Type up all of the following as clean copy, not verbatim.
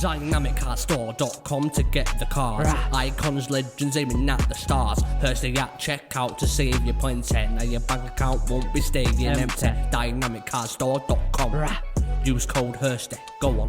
DynamicCardStore.com to get the cards. Icons, legends aiming at the stars. Hursty at checkout to save your points. Now your bank account won't be staying empty. DynamicCardStore.com. Use code Hursty. Go on.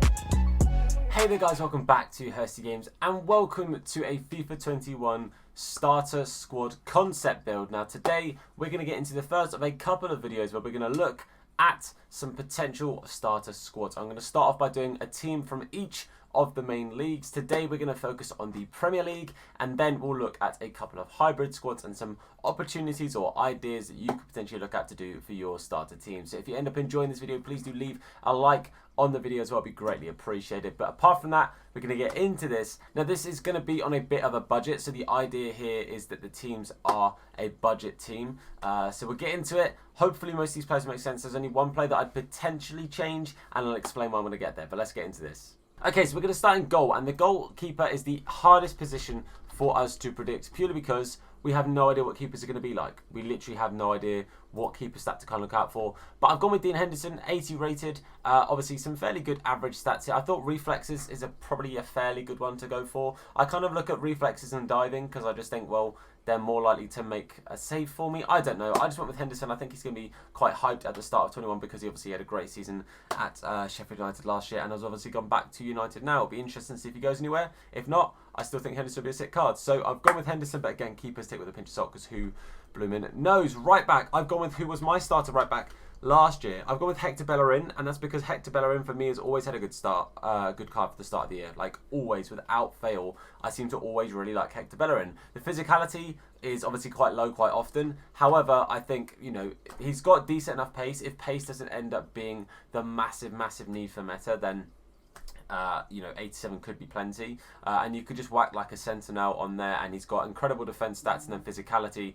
Hey there guys, welcome back to Hursty Games and welcome to a FIFA 21 starter squad concept build. Now today we're going to get into the first of a couple of videos where we're going to look at some potential starter squads. I'm going to start off by doing a team from each of the main leagues. Today we're going to focus on the Premier League and then we'll look at a couple of hybrid squads and some opportunities or ideas that you could potentially look at to do for your starter team. So if you end up enjoying this video, please do leave a like on the video as well, it'd be greatly appreciated. But apart from that, we're going to get into this. Now this is going to be on a bit of a budget, so the idea here is that the teams are a budget team. So we'll get into it. Hopefully most of these players make sense. There's only one player that I'd potentially change and I'll explain why I'm going to get there, but let's get into this. Okay, so we're going to start in goal, and the goalkeeper is the hardest position for us to predict, purely because we have no idea what keepers are going to be like. We literally have no idea what keeper stat to kind of look out for. But I've gone with Dean Henderson, 80 rated. Obviously, some fairly good average stats here. I thought reflexes is probably a fairly good one to go for. I kind of look at reflexes and diving because I just think, well, they're more likely to make a save for me. I don't know. I just went with Henderson. I think he's going to be quite hyped at the start of 21 because he obviously had a great season at Sheffield United last year and has obviously gone back to United now. It'll be interesting to see if he goes anywhere. If not, I still think Henderson will be a sick card. So I've gone with Henderson, but again, keepers take with a pinch of salt because who bloomin' knows. Right back, I've gone with who was my starter right back last year. I've gone with Hector Bellerin, and that's because Hector Bellerin for me has always had a good start, good card for the start of the year. Like always, without fail, I seem to always really like Hector Bellerin. The physicality is obviously quite low quite often. However, I think, you know, he's got decent enough pace. If pace doesn't end up being the massive need for meta, then you know, 87 could be plenty, and you could just whack like a Sentinel on there, and he's got incredible defense stats, and then physicality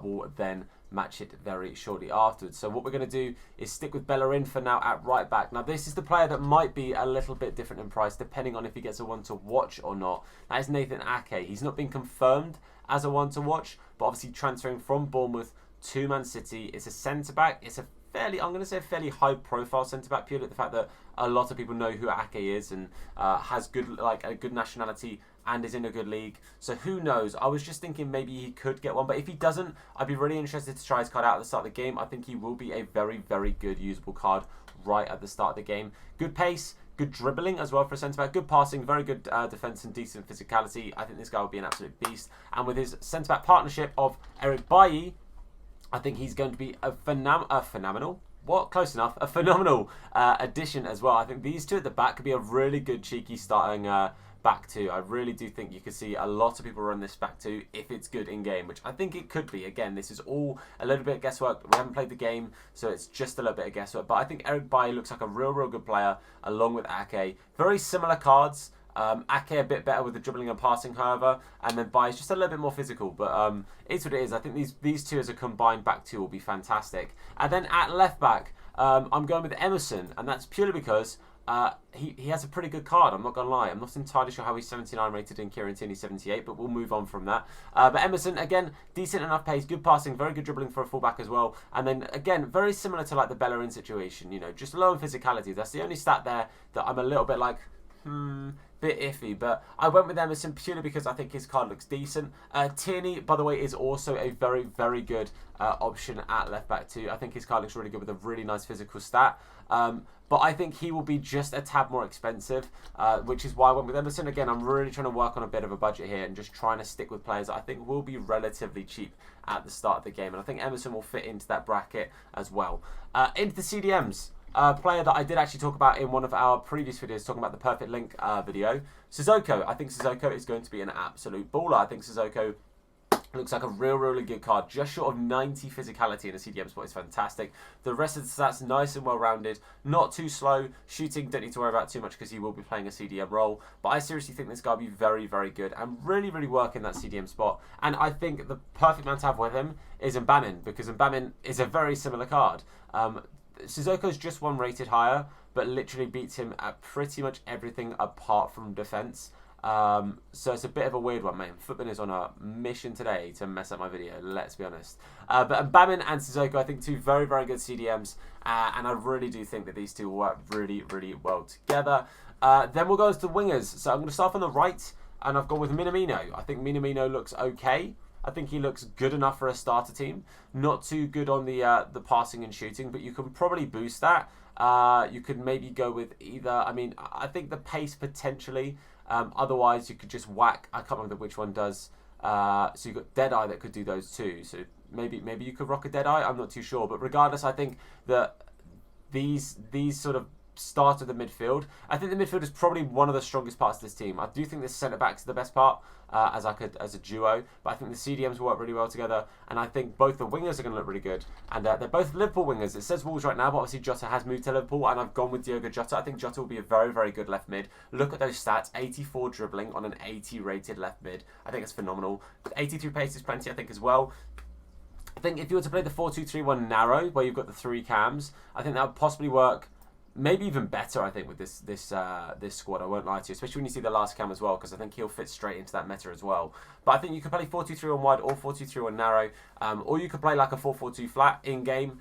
will then match it very shortly afterwards. So what we're going to do is stick with Bellerin for now at right back. Now this is the player that might be a little bit different in price depending on if he gets a one to watch or not. That is Nathan Ake. He's not been confirmed as a one to watch, but obviously transferring from Bournemouth to Man City. It's a centre back. It's a fairly, I'm going to say, a fairly high profile centre back, purely at the fact that a lot of people know who Ake is and has good, like a good nationality and is in a good league. So who knows? I was just thinking maybe he could get one, but if he doesn't, I'd be really interested to try his card out at the start of the game. I think he will be a very good usable card right at the start of the game. Good pace, good dribbling as well for a centre back, good passing, very good defence and decent physicality. I think this guy will be an absolute beast. And with his centre back partnership of Eric Bailly, I think he's going to be a phenomenal. What? Close enough. A phenomenal addition as well. I think these two at the back could be a really good cheeky starting back two. I really do think you could see a lot of people run this back two if it's good in game, which I think it could be. Again, this is all a little bit of guesswork. We haven't played the game, so it's just a little bit of guesswork. But I think Eric Bailly looks like a real good player along with Ake. Very similar cards. Ake a bit better with the dribbling and passing, however, and then Bailly's just a little bit more physical, but it's what it is. I think these two as a combined back two will be fantastic. And then at left back, I'm going with Emerson, and that's purely because he has a pretty good card, I'm not going to lie. I'm not entirely sure how he's 79 rated in Kieran Tierney 78, but we'll move on from that. But Emerson, again, decent enough pace, good passing, very good dribbling for a fullback as well. And then, again, very similar to like the Bellerin situation, you know, just low in physicality. That's the only stat there that I'm a little bit like, bit iffy, but I went with Emerson purely because I think his card looks decent. Tierney, by the way, is also a very good option at left back too. I think his card looks really good with a really nice physical stat. But I think he will be just a tad more expensive, which is why I went with Emerson. Again, I'm really trying to work on a bit of a budget here and just trying to stick with players that I think will be relatively cheap at the start of the game. And I think Emerson will fit into that bracket as well. Into the CDMs. Player that I did actually talk about in one of our previous videos, talking about the perfect link video, Sissoko. I think Sissoko is going to be an absolute baller. I think Sissoko looks like a really good card. Just short of 90 physicality in a CDM spot is fantastic. The rest of the stats nice and well rounded, not too slow. Shooting, don't need to worry about too much because he will be playing a CDM role. But I seriously think this guy will be very good and really work in that CDM spot. And I think the perfect man to have with him is Mbamin, because Mbamin is a very similar card. Sissoko's just one rated higher, but literally beats him at pretty much everything apart from defense. So it's a bit of a weird one, mate. Footman is on a mission today to mess up my video, let's be honest. But Mbamin and Sissoko, I think, two very, very good CDMs. And I really do think that these two will work really, really well together. Then we'll go to the wingers. So I'm going to start on the right, and I've gone with Minamino. I think Minamino looks okay. I think he looks good enough for a starter team. Not too good on the passing and shooting, but you can probably boost that. You could maybe go with either. I mean, I think the pace potentially. Otherwise, you could just whack. I can't remember which one does. So you've got Deadeye that could do those too. So maybe you could rock a Deadeye. I'm not too sure. But regardless, I think that these sort of start of the midfield. I think the midfield is probably one of the strongest parts of this team. I do think the centre backs are the best part as a duo, but I think the CDMs will work really well together, and I think both the wingers are going to look really good. And they're both Liverpool wingers. It says Wolves right now, but obviously Jota has moved to Liverpool, and I've gone with Diogo Jota. I think Jota will be a very, very good left mid. Look at those stats: 84 dribbling on an 80 rated left mid. I think it's phenomenal. 83 pace is plenty, I think, as well. I think if you were to play the 4-2-3-1 narrow, where you've got the 3 cams, I think that would possibly work. Maybe even better, I think, with this squad. I won't lie to you, especially when you see the last cam as well, because I think he'll fit straight into that meta as well. But I think you could play 4-2-3-1 wide or 4-2-3-1 narrow, or you could play like a 4-4-2 flat in game.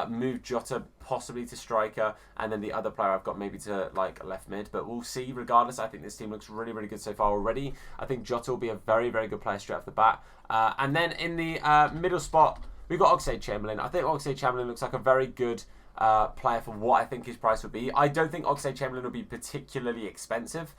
Move Jota possibly to striker, and then the other player I've got maybe to like left mid. But we'll see. Regardless, I think this team looks really, really good so far already. I think Jota will be a very, very good player straight off the bat. And then in the middle spot, we've got Oxlade-Chamberlain. I think Oxlade-Chamberlain looks like a very good player for what I think his price would be. I don't think Oxlade-Chamberlain will be particularly expensive.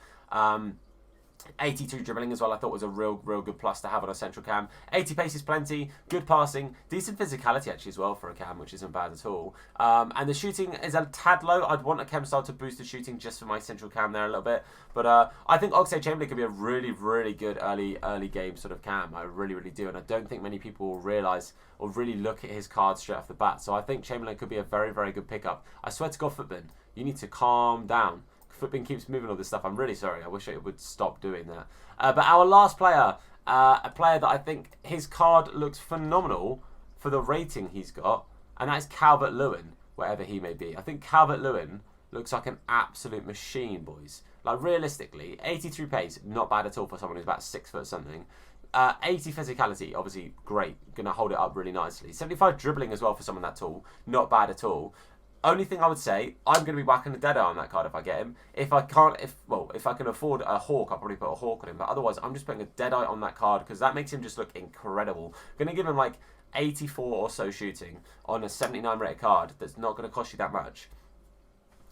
82 dribbling as well, I thought was a real good plus to have on a central cam. 80 pace is plenty, good passing, decent physicality actually as well for a cam, which isn't bad at all. And the shooting is a tad low. I'd want a chem style to boost the shooting just for my central cam there a little bit. But I think Oxlade-Chamberlain could be a really good early game sort of cam. I really do, and I don't think many people will realise or really look at his cards straight off the bat. So I think Chamberlain could be a very good pickup. I swear to God, Footman, you need to calm down. Footman keeps moving all this stuff. I'm really sorry. I wish it would stop doing that. But our last player, a player that I think his card looks phenomenal for the rating he's got, and that is Calvert-Lewin, wherever he may be. I think Calvert-Lewin looks like an absolute machine, boys. Like, realistically, 83 pace, not bad at all for someone who's about 6 foot something. 80 physicality, obviously great. Going to hold it up really nicely. 75 dribbling as well for someone that tall, not bad at all. Only thing I would say, I'm going to be whacking a Deadeye on that card if I get him. If I can afford a Hawk, I'll probably put a Hawk on him. But otherwise, I'm just putting a Deadeye on that card because that makes him just look incredible. Going to give him like 84 or so shooting on a 79 rated card that's not going to cost you that much.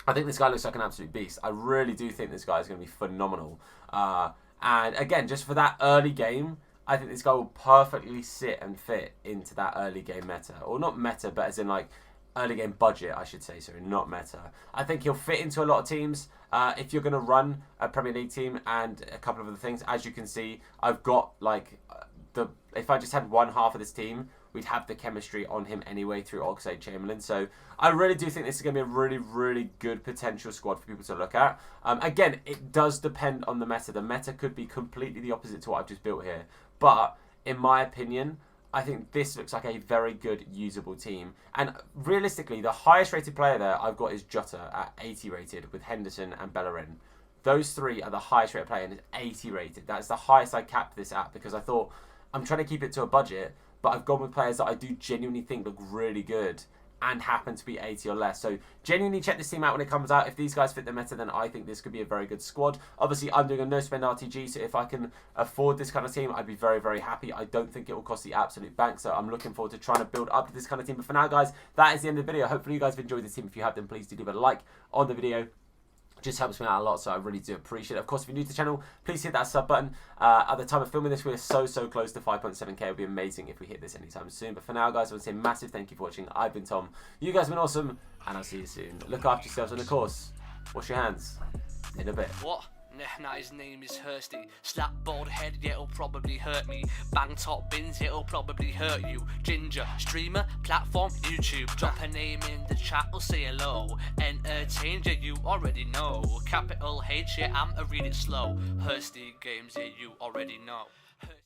I think this guy looks like an absolute beast. I really do think this guy is going to be phenomenal. And again, just for that early game, I think this guy will perfectly sit and fit into that early game meta. Or not meta, but as in like early game budget, I should say, sorry, not meta. I think he'll fit into a lot of teams. If you're going to run a Premier League team and a couple of other things, as you can see, I've got like if I just had one half of this team, we'd have the chemistry on him anyway through Oxlade-Chamberlain. So I really do think this is going to be a really good potential squad for people to look at. Again, it does depend on the meta. The meta could be completely the opposite to what I've just built here. But in my opinion, I think this looks like a very good, usable team. And realistically, the highest rated player there I've got is Jota at 80 rated with Henderson and Bellerin. Those three are the highest rated player and it's 80 rated. That's the highest I capped this at because I thought I'm trying to keep it to a budget, but I've gone with players that I do genuinely think look really good and happen to be 80 or less. So genuinely check this team out when it comes out. If these guys fit the meta, then I think this could be a very good squad. Obviously, I'm doing a no-spend RTG, so if I can afford this kind of team, I'd be very happy. I don't think it will cost the absolute bank, so I'm looking forward to trying to build up to this kind of team. But for now, guys, that is the end of the video. Hopefully, you guys have enjoyed this team. If you have, then please do leave a like on the video. Just helps me out a lot, so I really do appreciate it. Of course, if you're new to the channel, please hit that sub button. At the time of filming this, we're so close to 5.7k. It would be amazing if we hit this anytime soon. But for now, guys, I want to say massive thank you for watching. I've been Tom. You guys have been awesome, and I'll see you soon. Look after yourselves, and of course, wash your hands in a bit. What? Nah, his name is Hursty. Slap bald head, yeah, it'll probably hurt me. Bang top bins, it'll probably hurt you. Ginger, streamer, platform, YouTube. Drop a name in the chat, or say hello. Entertain you already know. Capital H, yeah, I'm a read it slow. Hursty games, yeah, you already know.